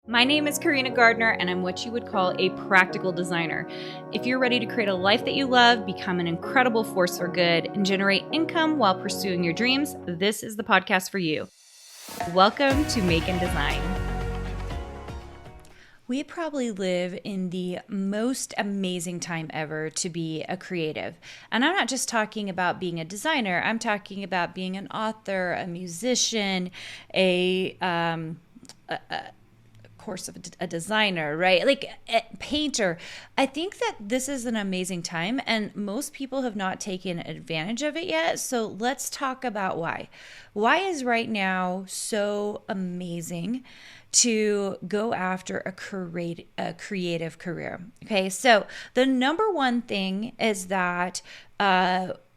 My name is Carina Gardner, and I'm what you would call a practical designer. If you're ready to create a life that you love, become an incredible force for good, and generate income while pursuing your dreams, this is the podcast for you. Welcome to Make and Design. We probably live in the most amazing time ever to be a creative. And I'm not just talking about being a designer. I'm talking about being an author, a musician, course of a designer, right? Like a painter. I think that this is an amazing time and most people have not taken advantage of it yet. So let's talk about why. Why is right now so amazing to go after a creative career? Okay, so the number one thing is that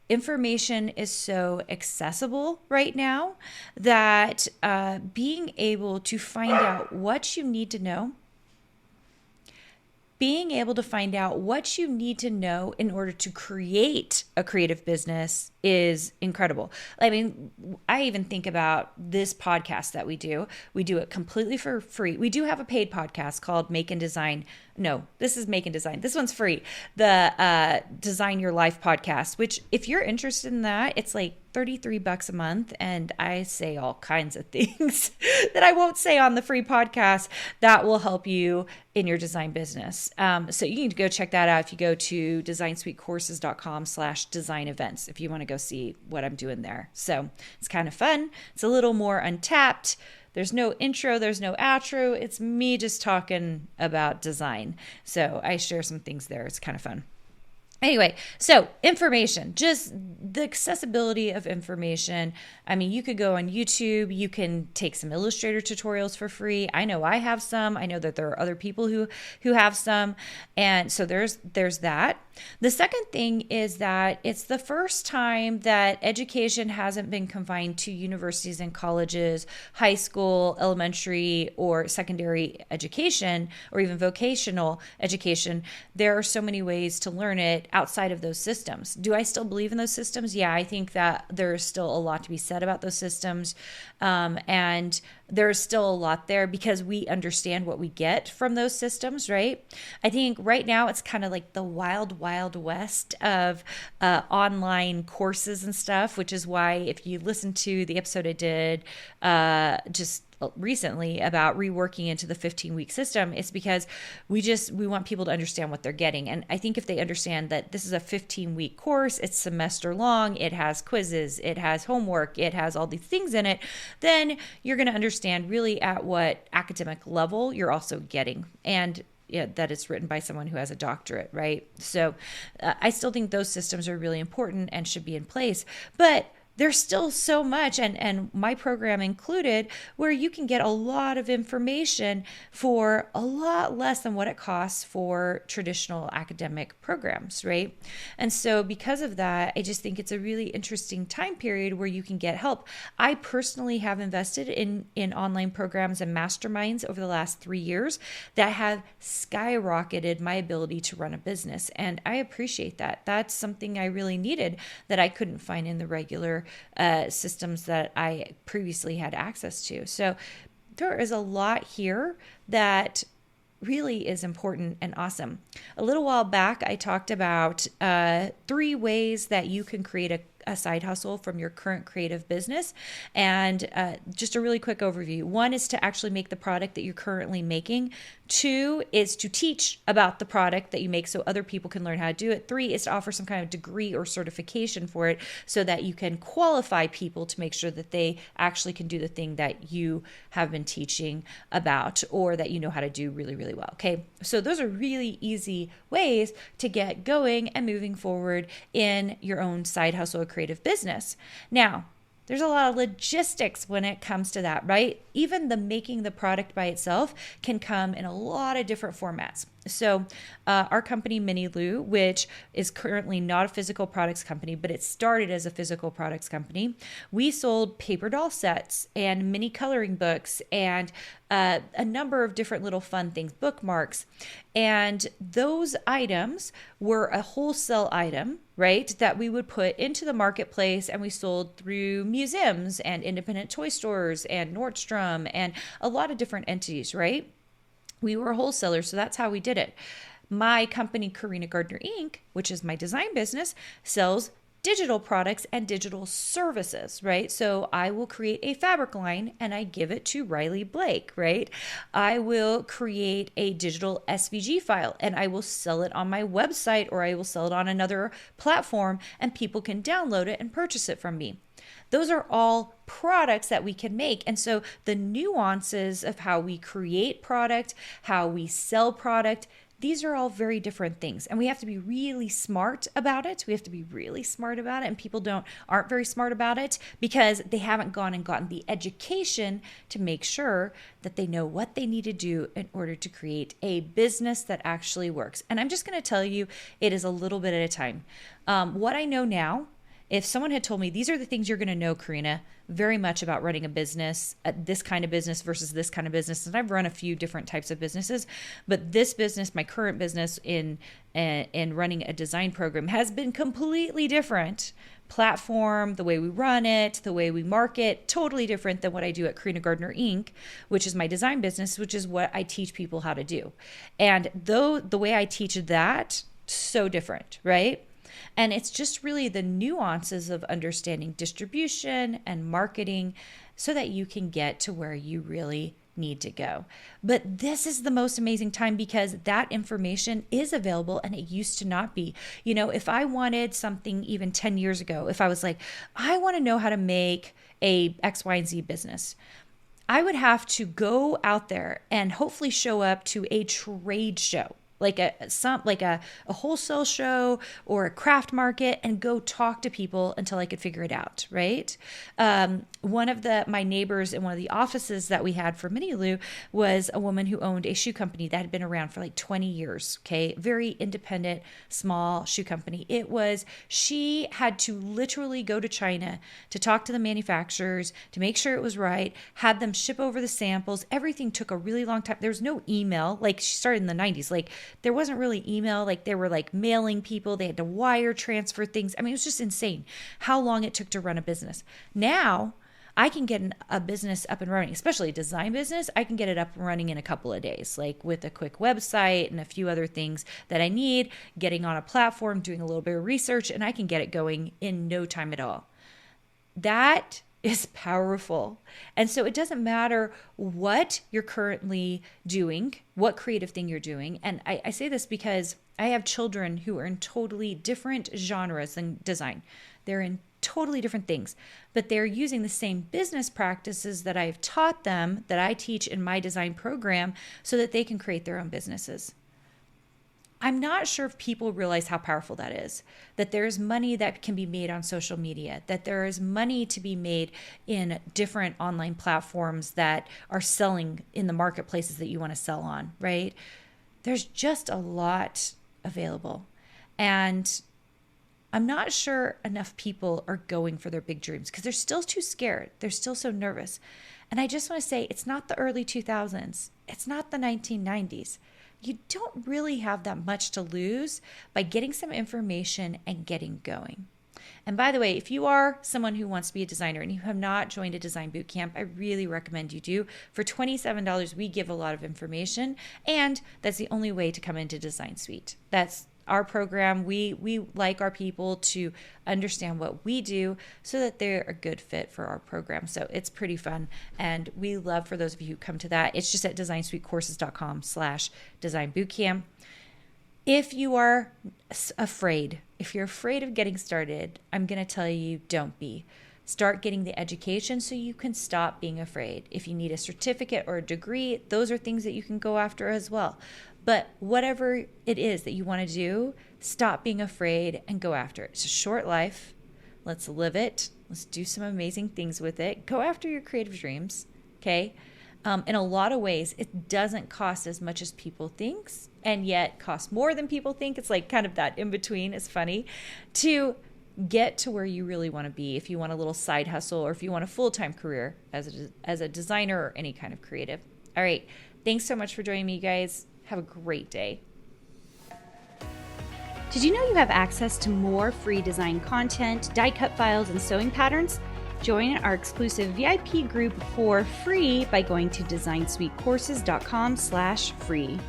information is so accessible right now that being able to find out what you need to know, in order to create a creative business is incredible. I mean, I even think about this podcast that we do. We do it completely for free. We do have a paid podcast called Make and Design. No, this is Make and Design. This one's free. The Design Your Life podcast, which if you're interested in that, it's like $33 a month. And I say all kinds of things that I won't say on the free podcast that will help you in your design business. So you can go check that out if you go to designsweetcourses.com/design events if you want to go see what I'm doing there. So it's kind of fun. It's a little more untapped. There's no intro, there's no outro. It's me just talking about design. So I share some things there. It's kind of fun. Anyway, so information, just the accessibility of information. I mean, you could go on YouTube, you can take some Illustrator tutorials for free. I know I have some. I know that there are other people who have some. And so there's that. The second thing is that it's the first time that education hasn't been confined to universities and colleges, high school, elementary, or secondary education, or even vocational education. There are so many ways to learn it outside of those systems. Do I still believe in those systems? Yeah, I think that there's still a lot to be said about those systems. And there's still a lot there because we understand what we get from those systems, right? I think right now it's kind of like the wild west of online courses and stuff, which is why if you listen to the episode I did just recently about reworking into the 15-week system, it's because we want people to understand what they're getting. And I think if they understand that this is a 15-week course, it's semester long, it has quizzes, it has homework, it has all these things in it, then you're going to understand really at what academic level you're also getting. And that it's written by someone who has a doctorate, right? So I still think those systems are really important and should be in place. But there's still so much, and my program included, where you can get a lot of information for a lot less than what it costs for traditional academic programs, right? And so because of that, I just think it's a really interesting time period where you can get help. I personally have invested in online programs and masterminds over the last 3 years that have skyrocketed my ability to run a business. And I appreciate that. That's something I really needed that I couldn't find in the regular systems that I previously had access to. So there is a lot here that really is important and awesome. A little while back, I talked about 3 ways that you can create a side hustle from your current creative business. And just a really quick overview. 1 is to actually make the product that you're currently making. 2 is to teach about the product that you make so other people can learn how to do it. 3 is to offer some kind of degree or certification for it so that you can qualify people to make sure that they actually can do the thing that you have been teaching about or that you know how to do really, really well. Okay, so those are really easy ways to get going and moving forward in your own side hustle or creative business. Now, there's a lot of logistics when it comes to that, right? Even the making the product by itself can come in a lot of different formats. So our company, Miniloo, which is currently not a physical products company, but it started as a physical products company, we sold paper doll sets and mini coloring books and a number of different little fun things, bookmarks. And those items were a wholesale item, right, that we would put into the marketplace, and we sold through museums and independent toy stores and Nordstrom and a lot of different entities, right? We were a wholesaler, so that's how we did it. My company, Carina Gardner Inc., which is my design business, sells digital products and digital services, right? So I will create a fabric line and I give it to Riley Blake, right? I will create a digital SVG file and I will sell it on my website, or I will sell it on another platform, and people can download it and purchase it from me. Those are all products that we can make. And so the nuances of how we create product, how we sell product, these are all very different things. And we have to be really smart about it. We have to be really smart about it. And people aren't very smart about it because they haven't gone and gotten the education to make sure that they know what they need to do in order to create a business that actually works. And I'm just going to tell you, it is a little bit at a time. What I know now, if someone had told me these are the things you're going to know, Carina, very much about running a business, this kind of business versus this kind of business, and I've run a few different types of businesses, but this business, my current business in running a design program, has been completely different. Platform, the way we run it, the way we market, totally different than what I do at Carina Gardner Inc., which is my design business, which is what I teach people how to do. And though the way I teach that, so different, right? And it's just really the nuances of understanding distribution and marketing so that you can get to where you really need to go. But this is the most amazing time because that information is available and it used to not be. You know, if I wanted something even 10 years ago, if I was like, I want to know how to make a X, Y, and Z business, I would have to go out there and hopefully show up to a trade show, like a wholesale show or a craft market, and go talk to people until I could figure it out, right? One of my neighbors in one of the offices that we had for Miniloo was a woman who owned a shoe company that had been around for like 20 years, okay? Very independent, small shoe company. She had to literally go to China to talk to the manufacturers to make sure it was right, had them ship over the samples. Everything took a really long time. There was no email. Like, she started in the 90s. Like, there wasn't really email. Like, they were like mailing people. They had to wire transfer things. I mean, it was just insane how long it took to run a business. Now, I can get a business up and running, especially a design business. I can get it up and running in a couple of days, like with a quick website and a few other things that I need, getting on a platform, doing a little bit of research, and I can get it going in no time at all. That is powerful. And so it doesn't matter what you're currently doing, what creative thing you're doing. And I say this because I have children who are in totally different genres than design. They're in totally different things, but they're using the same business practices that I've taught them, that I teach in my design program, so that they can create their own businesses. I'm not sure if people realize how powerful that is, that there's money that can be made on social media, that there is money to be made in different online platforms that are selling in the marketplaces that you want to sell on, right? There's just a lot available. And I'm not sure enough people are going for their big dreams because they're still too scared. They're still so nervous. And I just want to say, it's not the early 2000s. It's not the 1990s. You don't really have that much to lose by getting some information and getting going. And by the way, if you are someone who wants to be a designer and you have not joined a design boot camp, I really recommend you do. For $27, we give a lot of information, and that's the only way to come into Design Suite. That's our program. We like our people to understand what we do so that they're a good fit for our program. So it's pretty fun. And we love for those of you who come to that. It's just at designsuitecourses.com/designbootcamp. If you are afraid, if you're afraid of getting started, I'm going to tell you, don't be. Start getting the education so you can stop being afraid. If you need a certificate or a degree, those are things that you can go after as well. But whatever it is that you want to do, stop being afraid and go after it. It's a short life. Let's live it. Let's do some amazing things with it. Go after your creative dreams, okay? In a lot of ways, it doesn't cost as much as people think, and yet costs more than people think. It's like kind of that in between. It's funny to get to where you really want to be. If you want a little side hustle, or if you want a full-time career as a designer or any kind of creative. All right. Thanks so much for joining me, you guys. Have a great day. Did you know you have access to more free design content, die cut files, and sewing patterns? Join our exclusive VIP group for free by going to designsuitecourses.com/free.